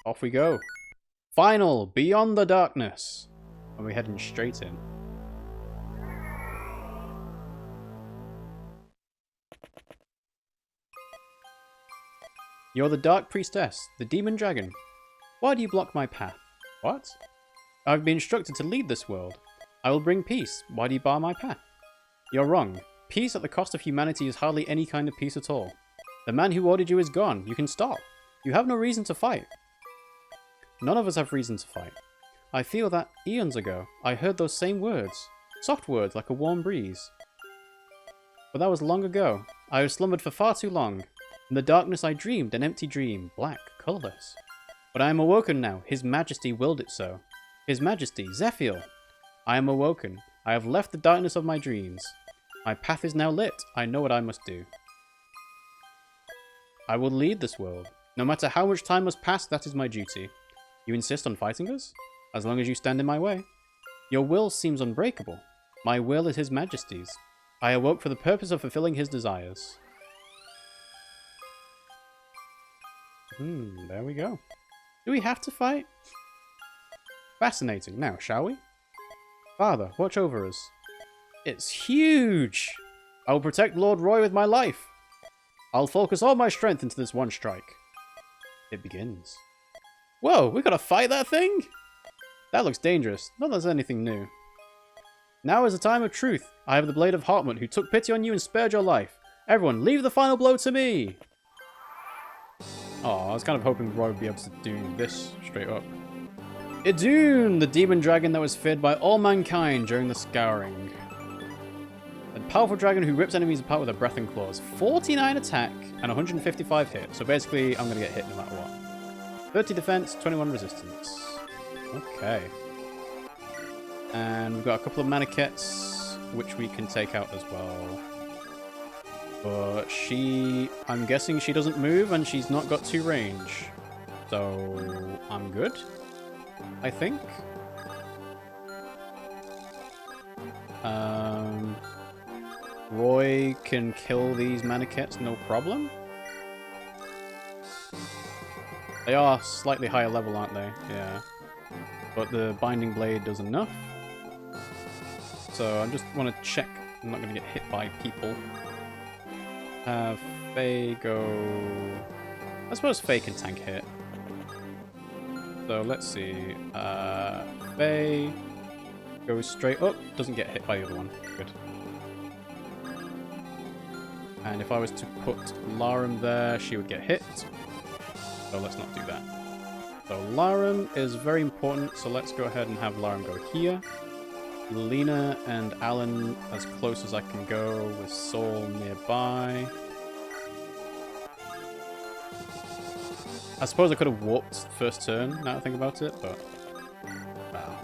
Off we go. Final, Beyond the Darkness. And we're heading straight in. You're the Dark Priestess, the Demon Dragon. Why do you block my path? What? I've been instructed to lead this world. I will bring peace. Why do you bar my path? You're wrong. Peace at the cost of humanity is hardly any kind of peace at all. The man who ordered you is gone. You can stop. You have no reason to fight. None of us have reason to fight. I feel that eons ago, I heard those same words. Soft words like a warm breeze. But that was long ago. I have slumbered for far too long. In the darkness I dreamed an empty dream, black, colourless. But I am awoken now. His Majesty willed it so. His Majesty, Zephyr. I am awoken. I have left the darkness of my dreams. My path is now lit. I know what I must do. I will lead this world. No matter how much time must pass, that is my duty. You insist on fighting us? As long as you stand in my way. Your will seems unbreakable. My will is His Majesty's. I awoke for the purpose of fulfilling his desires. There we go. Do we have to fight? Fascinating. Now, shall we? Father, watch over us. It's huge! I will protect Lord Roy with my life. I'll focus all my strength into this one strike. It begins. Whoa, we gotta fight that thing? That looks dangerous. Not that there's anything new. Now is the time of truth. I have the Blade of Hartmut who took pity on you and spared your life. Everyone, leave the final blow to me! Oh, I was kind of hoping Roy would be able to do this straight up. Idunn, the demon dragon that was feared by all mankind during the Scouring. A powerful dragon who rips enemies apart with her breath and claws. 49 attack and 155 hit. So basically, I'm going to get hit no matter what. 30 defense, 21 resistance. Okay. And we've got a couple of Maniquettes, which we can take out as well. But I'm guessing she doesn't move and she's not got 2 range. So, I'm good, I think. Roy can kill these Maniquettes, no problem. They are slightly higher level, aren't they? Yeah. But the Binding Blade does enough. So I just want to check I'm not going to get hit by people. Have Fae go... I suppose Fae can tank hit. So let's see. Fae goes straight up, doesn't get hit by the other one. Good. And if I was to put Larun there, she would get hit. So let's not do that. So Larun is very important, so let's go ahead and have Larun go here. Lena and Alan as close as I can go with Saul nearby. I suppose I could have warped first turn, now that I think about it, but... wow.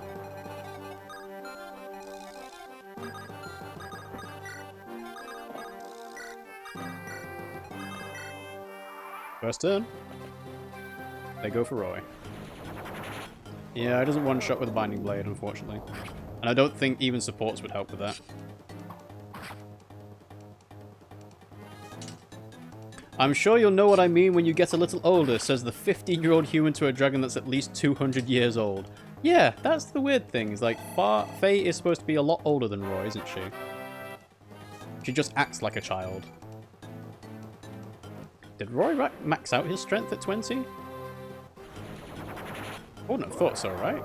First turn. They go for Roy. Yeah, it doesn't one-shot with a Binding Blade, unfortunately. And I don't think even supports would help with that. I'm sure you'll know what I mean when you get a little older, says the 15-year-old human to a dragon that's at least 200 years old. Yeah, that's the weird thing. Is like, Faye is supposed to be a lot older than Roy, isn't she? She just acts like a child. Did Roy max out his strength at 20? I wouldn't have thought so, right?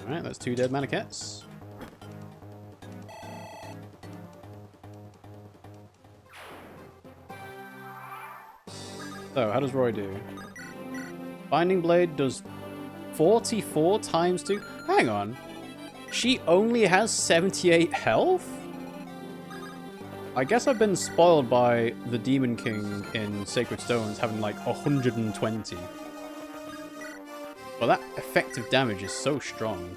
Alright, that's 2 dead Maniquettes. So, how does Roy do? Binding Blade does 44 times 2. Hang on. She only has 78 health? I guess I've been spoiled by the Demon King in Sacred Stones having like 120. But that effective damage is so strong.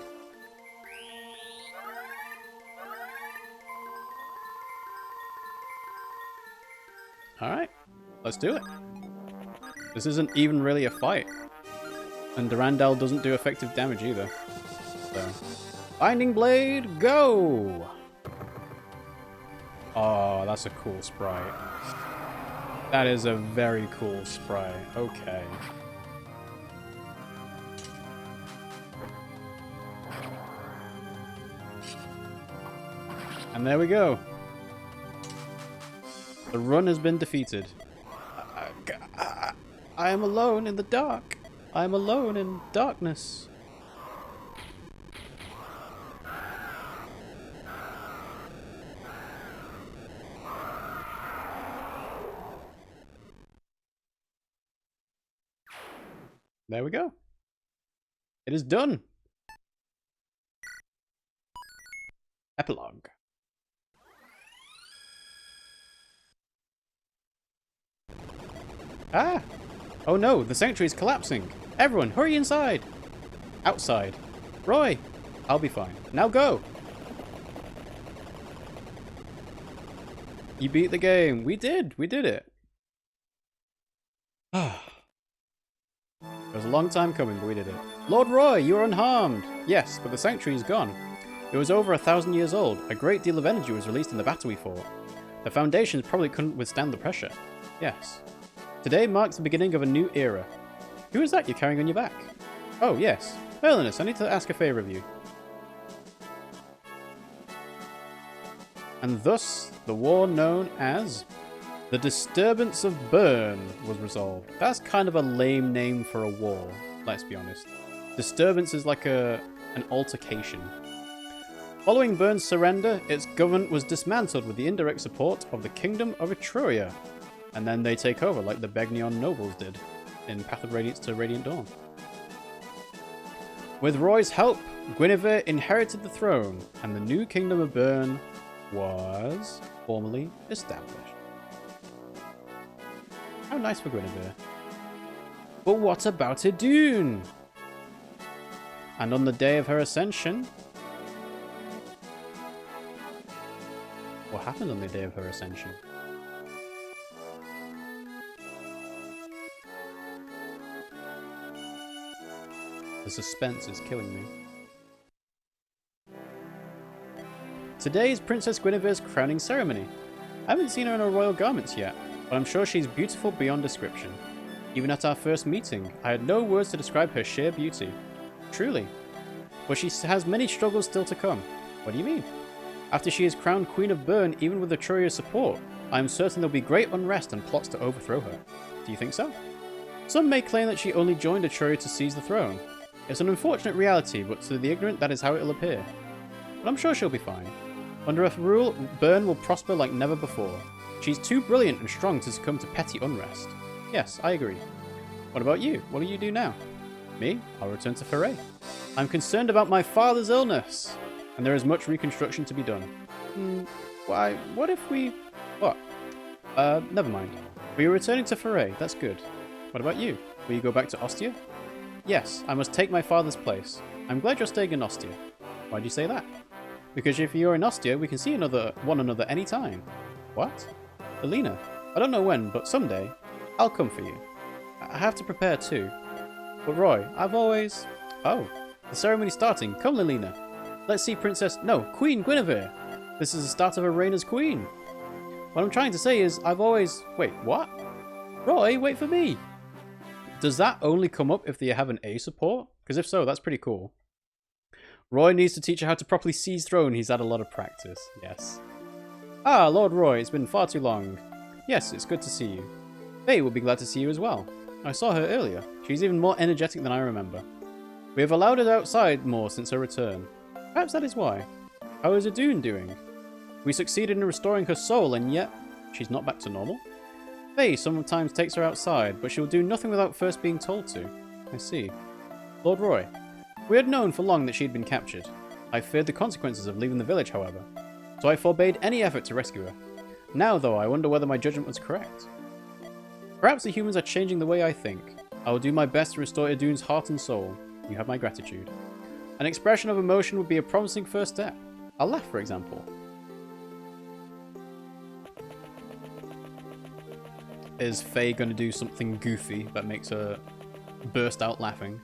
Alright, let's do it. This isn't even really a fight. And Durandal doesn't do effective damage either. though. Binding Blade, go! Oh, that's a cool sprite. That is a very cool sprite. Okay. And there we go. The run has been defeated. I am alone in the dark. I am alone in darkness. There we go. It is done. Epilogue. Ah! Oh no, the sanctuary is collapsing. Everyone, hurry inside. Outside. Roy, I'll be fine. Now go. You beat the game. We did. We did it. Ah. It was a long time coming, but we did it. Lord Roy, you are unharmed. Yes, but the sanctuary is gone. It was over 1,000 years old. A great deal of energy was released in the battle we fought. The foundations probably couldn't withstand the pressure. Yes. Today marks the beginning of a new era. Who is that you're carrying on your back? Oh, yes. Holiness, I need to ask a favour of you. And thus, the war known as the Disturbance of Bern was resolved. That's kind of a lame name for a war, let's be honest. Disturbance is like an altercation. Following Bern's surrender, its government was dismantled with the indirect support of the Kingdom of Etruria. And then they take over like the Begnion nobles did in Path of Radiance to Radiant Dawn. With Roy's help, Guinevere inherited the throne, and the new Kingdom of Bern was formally established. How nice for Guinevere. But what about Idunn? And on the day of her ascension... What happened on the day of her ascension? The suspense is killing me. Today is Princess Guinevere's crowning ceremony. I haven't seen her in her royal garments yet, but I'm sure she's beautiful beyond description. Even at our first meeting, I had no words to describe her sheer beauty. Truly. But she has many struggles still to come. What do you mean? After she is crowned Queen of Bern, even with Etruria's support, I am certain there'll be great unrest and plots to overthrow her. Do you think so? Some may claim that she only joined Etruria to seize the throne. It's an unfortunate reality, but to the ignorant that is how it'll appear. But I'm sure she'll be fine. Under her rule, Bern will prosper like never before. She's too brilliant and strong to succumb to petty unrest. Yes, I agree. What about you? What do you do now? Me? I'll return to Foray. I'm concerned about my father's illness, and there is much reconstruction to be done. Why, what if we... What? Never mind. But you're returning to Foray, that's good. What about you? Will you go back to Ostia? Yes, I must take my father's place. I'm glad you're staying in Ostia. Why do you say that? Because if you're in Ostia, we can see one another any time. What? Alina, I don't know when, but someday, I'll come for you. I have to prepare too. But Roy, I've always... Oh, the ceremony's starting. Come, Lilina. Let's see Queen Guinevere. This is the start of her reign as queen. What I'm trying to say is, I've always... Wait, what? Roy, wait for me. Does that only come up if they have an A support? Because if so, that's pretty cool. Roy needs to teach her how to properly seize throne. He's had a lot of practice. Yes. Ah, Lord Roy, it's been far too long. Yes, it's good to see you. Faye will be glad to see you as well. I saw her earlier. She's even more energetic than I remember. We have allowed her outside more since her return. Perhaps that is why. How is Idunn doing? We succeeded in restoring her soul, and yet she's not back to normal? Faye sometimes takes her outside, but she will do nothing without first being told to. I see. Lord Roy, we had known for long that she had been captured. I feared the consequences of leaving the village, however, so I forbade any effort to rescue her. Now, though, I wonder whether my judgment was correct. Perhaps the humans are changing the way I think. I will do my best to restore Idunn's heart and soul. You have my gratitude. An expression of emotion would be a promising first step. A laugh, for example. Is Faye going to do something goofy that makes her burst out laughing?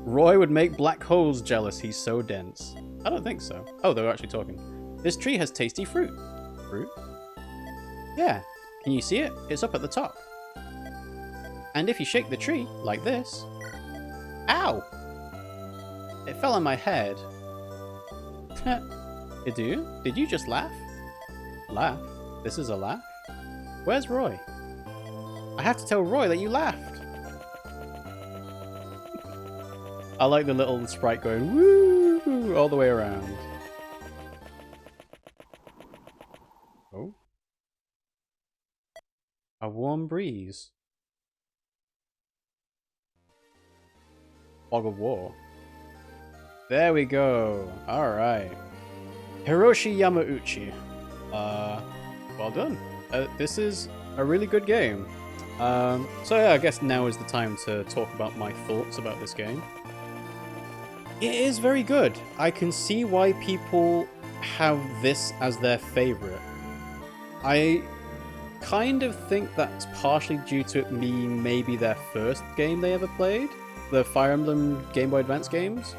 Roy would make black holes jealous, he's so dense. I don't think so. Oh, they were actually talking. This tree has tasty fruit. Fruit? Yeah. Can you see it? It's up at the top. And if you shake the tree, like this... Ow! It fell on my head. Did you just laugh? Laugh? This is a laugh? Where's Roy? I have to tell Roy that you laughed. I like the little sprite going woo all the way around. Oh. A warm breeze. Fog of war. There we go. Alright. Hiroshi Yamauchi. Well done. This is a really good game. So yeah, I guess now is the time to talk about my thoughts about this game. It is very good. I can see why people have this as their favorite. I kind of think that's partially due to it being maybe their first game they ever played. The Fire Emblem Game Boy Advance games.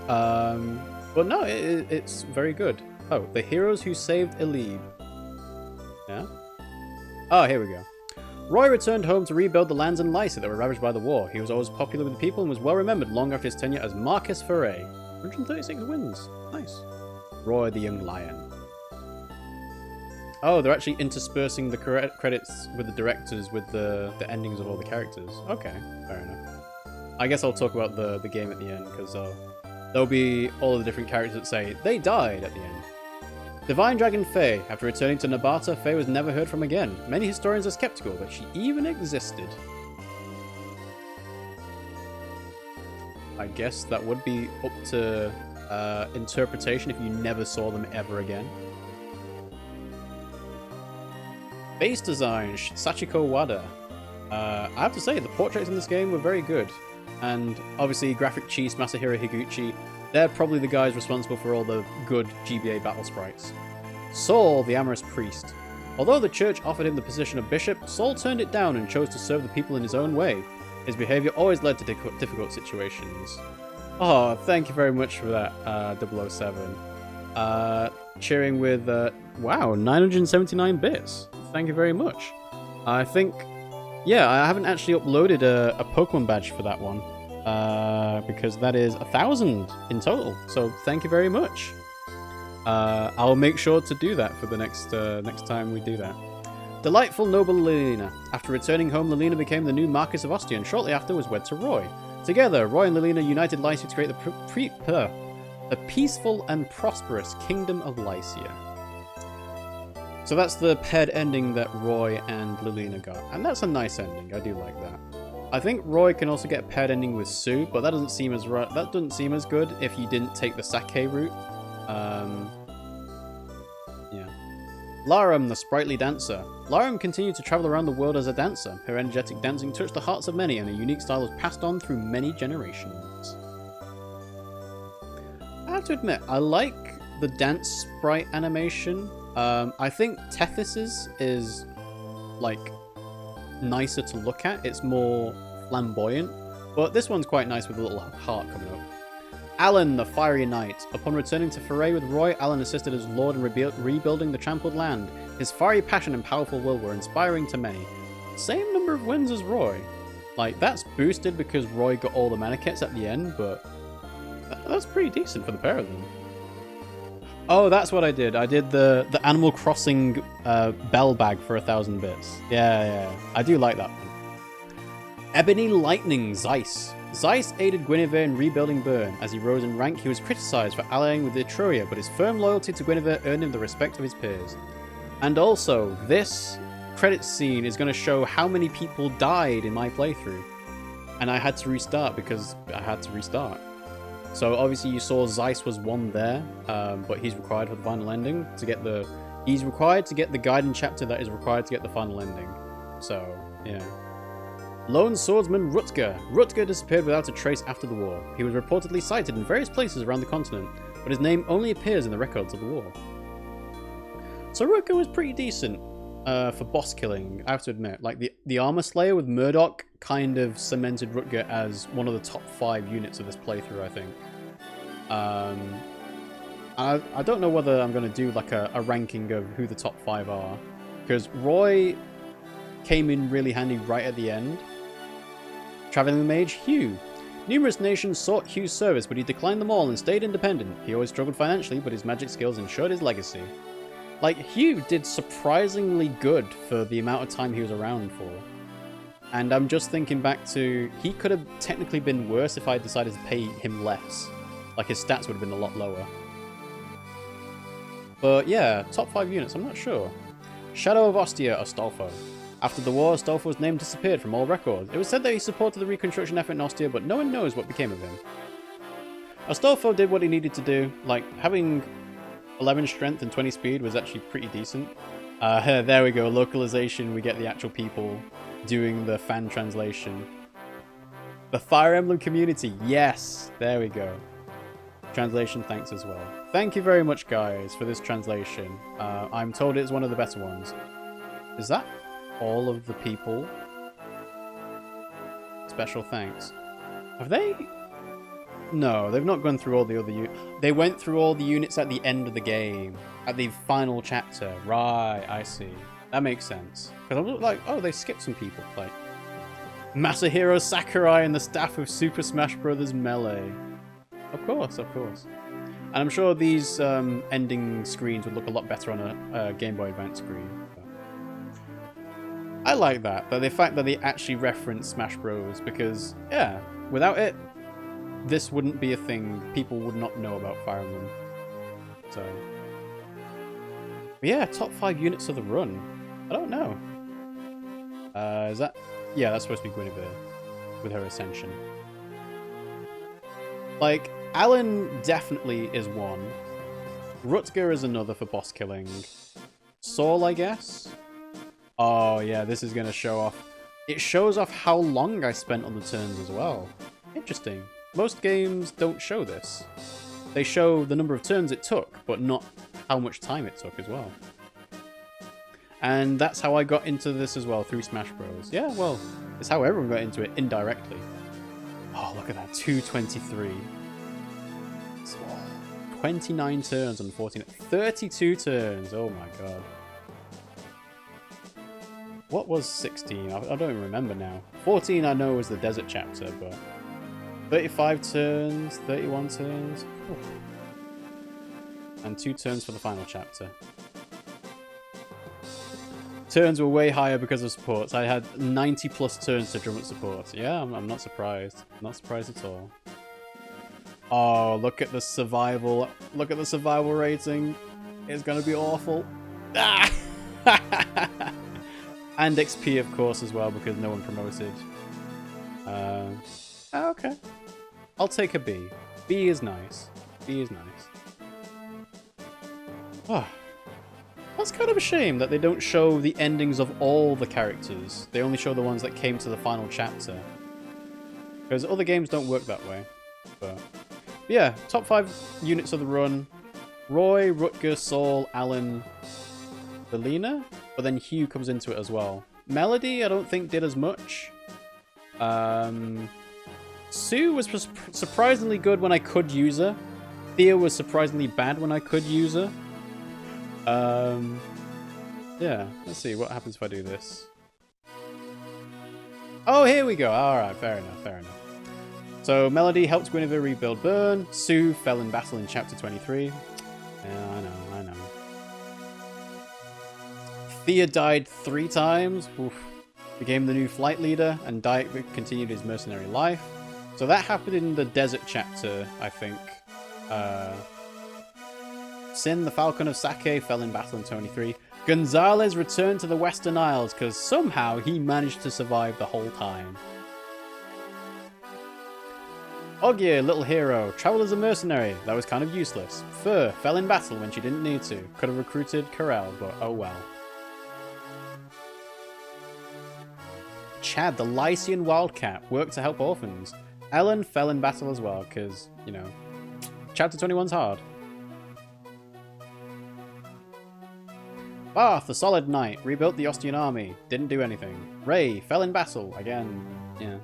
But no, it's very good. Oh, the heroes who saved Elibe. Yeah? Oh, here we go. Roy returned home to rebuild the lands in Lycia that were ravaged by the war. He was always popular with the people and was well remembered long after his tenure as Marquis Foray. 136 wins. Nice. Roy the Young Lion. Oh, they're actually interspersing the credits with the directors with the endings of all the characters. Okay, fair enough. I guess I'll talk about the game at the end, because there'll be all the different characters that say, they died at the end. Divine Dragon Fae. After returning to Nabata, Fae was never heard from again. Many historians are skeptical that she even existed. I guess that would be up to interpretation if you never saw them ever again. Base design, Sachiko Wada. I have to say, the portraits in this game were very good. And obviously, Graphic Chiefs, Masahiro Higuchi, they're probably the guys responsible for all the good GBA battle sprites. Saul, the amorous priest. Although the church offered him the position of bishop, Saul turned it down and chose to serve the people in his own way. His behaviour always led to difficult situations. Oh, thank you very much for that, 007. Cheering with, wow, 979 bits. Thank you very much. I think, yeah, I haven't actually uploaded a Pokemon badge for that one. Because that is 1,000 in total. So thank you very much. I'll make sure to do that for the next time we do that. Delightful noble Lilina. After returning home, Lilina became the new Marquis of Ostia and shortly after was wed to Roy. Together, Roy and Lilina united Lycia to create the peaceful and prosperous Kingdom of Lycia. So that's the paired ending that Roy and Lilina got. And that's a nice ending. I do like that. I think Roy can also get a paired ending with Sue, but that doesn't seem as good if you didn't take the Sake route. Yeah. Larun, the sprightly dancer. Larun continued to travel around the world as a dancer. Her energetic dancing touched the hearts of many, and her unique style was passed on through many generations. I have to admit, I like the dance sprite animation. I think Tethys's is, like, nicer to look at. It's more flamboyant, but this one's quite nice with a little heart coming up. Alan, the fiery knight. Upon returning to Foray with Roy, Alan assisted as lord in rebuilding the trampled land. His fiery passion and powerful will were inspiring to many. Same number of wins as Roy. Like, that's boosted because Roy got all the mana kits at the end, but that's pretty decent for the pair of them. Oh, that's what I did. I did the Animal Crossing bell bag for 1,000 bits. Yeah. I do like that one. Ebony Lightning Zeiss. Zeiss aided Guinevere in rebuilding Bern. As he rose in rank, he was criticized for allying with Etruria, but his firm loyalty to Guinevere earned him the respect of his peers. And also, this credits scene is going to show how many people died in my playthrough. And I had to restart because I had to restart. So obviously you saw Zeiss was one there, but he's required for the final ending to get the... He's required to get the guiding chapter that is required to get the final ending. So, yeah. Lone swordsman Rutger. Rutger disappeared without a trace after the war. He was reportedly sighted in various places around the continent, but his name only appears in the records of the war. So Rutger was pretty decent. for boss killing, I have to admit. Like, the Armor Slayer with Murdoch kind of cemented Rutger as one of the top 5 units of this playthrough, I think. I don't know whether I'm going to do like a ranking of who the top 5 are. Because Roy came in really handy right at the end. Traveling Mage, Hugh. Numerous nations sought Hugh's service, but he declined them all and stayed independent. He always struggled financially, but his magic skills ensured his legacy. Like, Hugh did surprisingly good for the amount of time he was around for. And I'm just thinking back to, he could have technically been worse if I decided to pay him less. Like, his stats would have been a lot lower. But yeah, top 5 units, I'm not sure. Shadow of Ostia, Astolfo. After the war, Astolfo's name disappeared from all records. It was said that he supported the reconstruction effort in Ostia, but no one knows what became of him. Astolfo did what he needed to do. Like, having 11 strength and 20 speed was actually pretty decent. There we go, localization, we get the actual people doing the fan translation. The Fire Emblem community, yes! There we go. Translation thanks as well. Thank you very much, guys, for this translation. I'm told it's one of the better ones. Is that all of the people? Special thanks. Have they? No, they've not gone through all the other units. They went through all the units at the end of the game. At the final chapter. Right, I see. That makes sense. Because I'm like, oh, they skipped some people. Like, Masahiro Sakurai and the staff of Super Smash Bros. Melee. Of course, of course. And I'm sure these ending screens would look a lot better on a Game Boy Advance screen. I like that, but the fact that they actually reference Smash Bros. Because, yeah, without it, this wouldn't be a thing. People would not know about Fire Emblem. So, but yeah, top 5 units of the run. I don't know. Is that? Yeah, that's supposed to be Guinevere with her ascension. Like, Alan definitely is one. Rutger is another for boss killing. Saul, I guess. Oh yeah, this is going to show off. It shows off how long I spent on the turns as well. Interesting. Most games don't show this. They show the number of turns it took, but not how much time it took as well. And that's how I got into this as well, through Smash Bros. Yeah, well, it's how everyone got into it, indirectly. Oh, look at that, 223. So, 29 turns on 14. 32 turns, oh my god. What was 16? I don't even remember now. 14 I know was the desert chapter, but 35 turns, 31 turns. Oof. And 2 turns for the final chapter. Turns were way higher because of supports. I had 90 plus turns to drum up supports. Yeah, I'm not surprised. Not surprised at all. Oh, look at the survival. Look at the survival rating. It's gonna be awful. Ah! And XP, of course, as well, because no one promoted. Okay. I'll take a B. B is nice. B is nice. Oh. That's kind of a shame that they don't show the endings of all the characters. They only show the ones that came to the final chapter. Because other games don't work that way. But yeah, top 5 units of the run. Roy, Rutger, Saul, Alan, Belina, but then Hugh comes into it as well. Melody, I don't think did as much. Sue was surprisingly good when I could use her. Thea was surprisingly bad when I could use her. Yeah, let's see what happens if I do this. Oh, here we go. Alright, fair enough, fair enough. So, Melody helped Guinevere rebuild Bern. Sue fell in battle in chapter 23. Yeah, I know. Thea died 3 times. Oof. Became the new flight leader, and Dyke continued his mercenary life. So that happened in the desert chapter, I think. Sin, the Falcon of Sake, fell in battle in 23. Gonzalez returned to the Western Isles because somehow he managed to survive the whole time. Ogier, little hero, traveled as a mercenary. That was kind of useless. Fur fell in battle when she didn't need to. Could have recruited Corel, but oh well. Chad, the Lycian Wildcat, worked to help orphans. Ellen fell in battle as well, because, you know, chapter 21's hard. Barthe, the Solid Knight, rebuilt the Ostian army. Didn't do anything. Ray, fell in battle. Again. Yeah.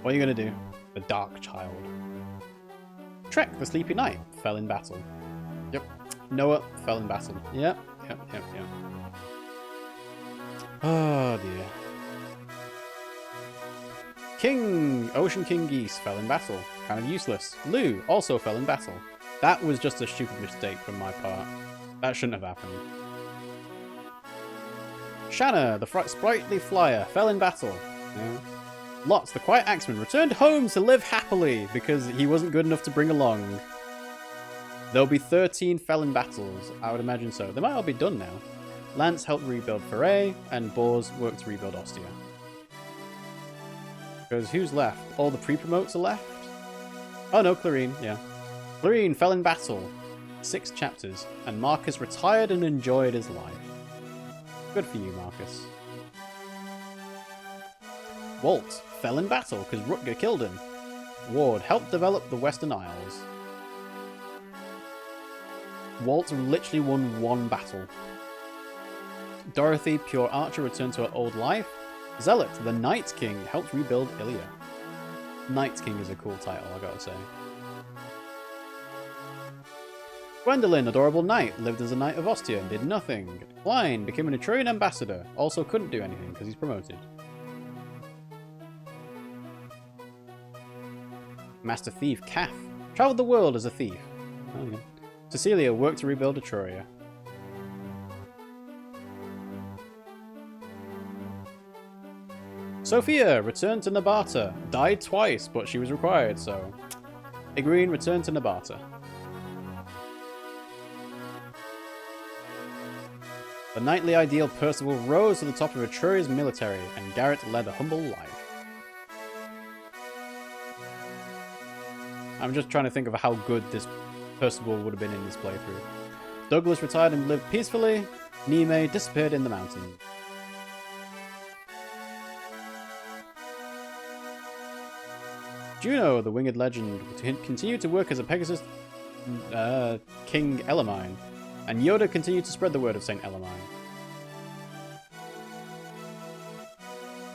What are you gonna do? The Dark Child. Trec, the Sleepy Knight, fell in battle. Yep. Noah fell in battle. Yep. Oh dear. Ocean King Geese fell in battle. Kind of useless. Lou also fell in battle. That was just a stupid mistake from my part. That shouldn't have happened. Shanna, the Sprightly Flyer, fell in battle. Yeah. Lots, the Quiet Axeman, returned home to live happily because he wasn't good enough to bring along. There'll be 13 fell in battles. I would imagine so. They might all be done now. Lance helped rebuild Foray, and Bors worked to rebuild Ostia. Because who's left? All the pre-promotes are left? Oh no, Clarine, yeah. Clarine fell in battle. 6 chapters, and Marcus retired and enjoyed his life. Good for you, Marcus. Walt fell in battle because Rutger killed him. Ward helped develop the Western Isles. Walt literally won 1 battle. Dorothy, pure archer, returned to her old life. Zealot, the Night King, helped rebuild Ilia. Night King is a cool title, I gotta say. Owendolyn, adorable knight, lived as a knight of Ostia and did nothing. Klein became an Etrurian ambassador, also couldn't do anything because he's promoted. Master Thief, Kath, traveled the world as a thief. Oh, yeah. Cecilia worked to rebuild Etruria. Sophia returned to Nabata. Died twice, but she was required, so... Igreen returned to Nabata. The knightly ideal Perceval rose to the top of Etruria's military, and Garrett led a humble life. I'm just trying to think of how good this Perceval would have been in this playthrough. Douglas retired and lived peacefully. Nime disappeared in the mountains. Juno, the winged legend, continued to work as a Pegasus King Elamine, and Yoda continued to spread the word of Saint Elamine.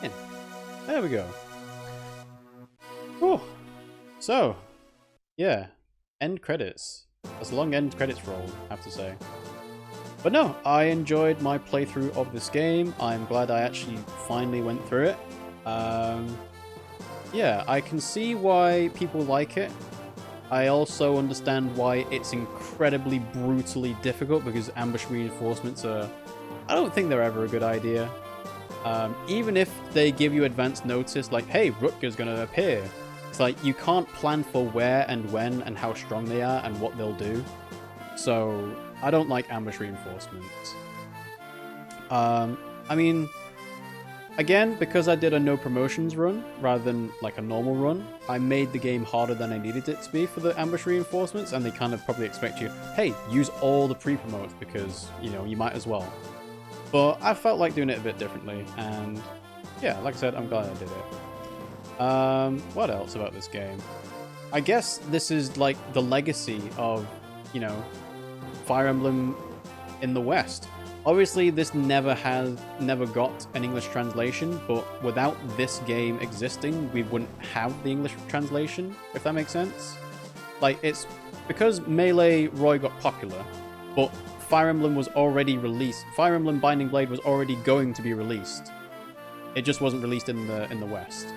Yeah. There we go. Whew. So, yeah, end credits. That's a long end credits roll, I have to say. But no, I enjoyed my playthrough of this game. I'm glad I actually finally went through it. Yeah, I can see why people like it. I also understand why it's incredibly brutally difficult because ambush reinforcements are... I don't think they're ever a good idea. Even if they give you advance notice, like, hey, Rutger's going to appear. It's like, you can't plan for where and when and how strong they are and what they'll do. So, I don't like ambush reinforcements. I mean... Again, because I did a no promotions run rather than like a normal run, I made the game harder than I needed it to be for the ambush reinforcements, and they kind of probably expect you, hey, use all the pre-promotes because, you know, you might as well. But I felt like doing it a bit differently, and yeah, like I said, I'm glad I did it. What else about this game? I guess this is like the legacy of, you know, Fire Emblem in the West. Obviously, this never got an English translation, but without this game existing, we wouldn't have the English translation, if that makes sense. Like, it's because Melee Roy got popular, but Fire Emblem was already released. Fire Emblem Binding Blade was already going to be released. It just wasn't released in the West.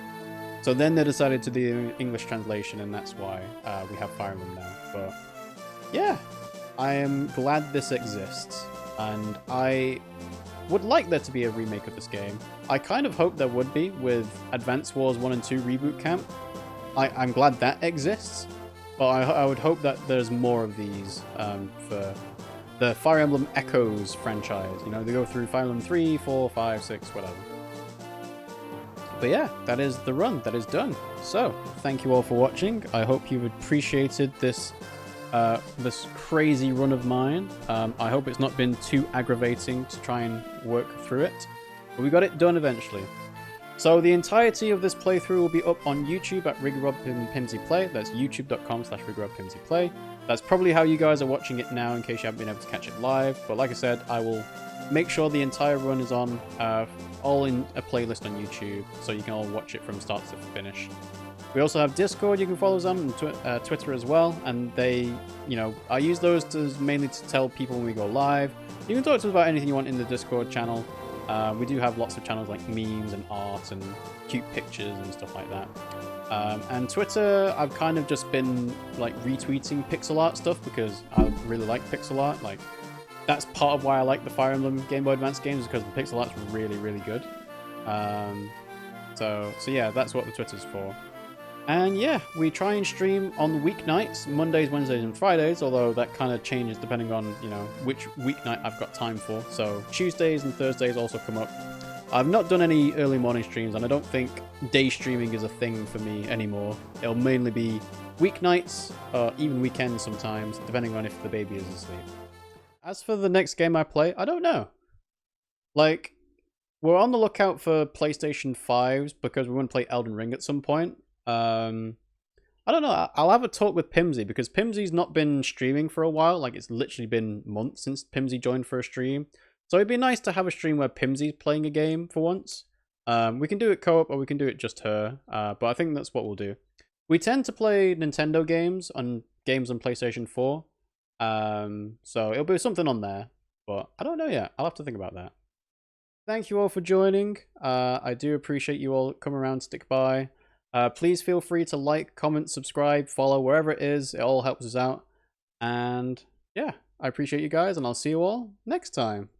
So then they decided to do the English translation, and that's why we have Fire Emblem now. But yeah, I am glad this exists. And I would like there to be a remake of this game. I kind of hope there would be with Advance Wars 1 and 2 Reboot Camp. I'm glad that exists, but I would hope that there's more of these for the Fire Emblem Echoes franchise. You know, they go through Fire Emblem 3, 4, 5, 6, whatever. But yeah, that is the run. That is done. So, thank you all for watching. I hope you've appreciated this crazy run of mine. I hope it's not been too aggravating to try and work through it, but we got it done eventually. So the entirety of this playthrough will be up on YouTube at RiggyRob and Pimmsy Play. That's youtube.com/RiggyRob Pimmsy Play. That's probably how you guys are watching it now in case you haven't been able to catch it live. But like I said, I will make sure the entire run is on, all in a playlist on YouTube, so you can all watch it from start to finish. We also have Discord you can follow us on, and Twitter as well, and they, you know, I use those mainly to tell people when we go live. You can talk to us about anything you want in the Discord channel. We do have lots of channels like memes and art and cute pictures and stuff like that. And Twitter, I've kind of just been like retweeting pixel art stuff because I really like pixel art. Like, that's part of why I like the Fire Emblem Game Boy Advance games, because the pixel art's really, really good. So yeah, that's what the Twitter's for. And yeah, we try and stream on weeknights, Mondays, Wednesdays, and Fridays, although that kind of changes depending on, you know, which weeknight I've got time for. So Tuesdays and Thursdays also come up. I've not done any early morning streams, and I don't think day streaming is a thing for me anymore. It'll mainly be weeknights, or even weekends sometimes, depending on if the baby is asleep. As for the next game I play, I don't know. Like, we're on the lookout for PlayStation 5s because we want to play Elden Ring at some point. I don't know. I'll have a talk with Pimmsy because Pimmsy's not been streaming for a while. Like, it's literally been months since Pimmsy joined for a stream. So it'd be nice to have a stream where Pimmsy's playing a game for once. We can do it co-op or we can do it just her. But I think that's what we'll do. We tend to play Nintendo games on PlayStation 4. So it'll be something on there. But I don't know yet. I'll have to think about that. Thank you all for joining. I do appreciate you all coming around, stick by. Please feel free to like, comment, subscribe, follow, wherever it is. It all helps us out. And yeah, I appreciate you guys, and I'll see you all next time.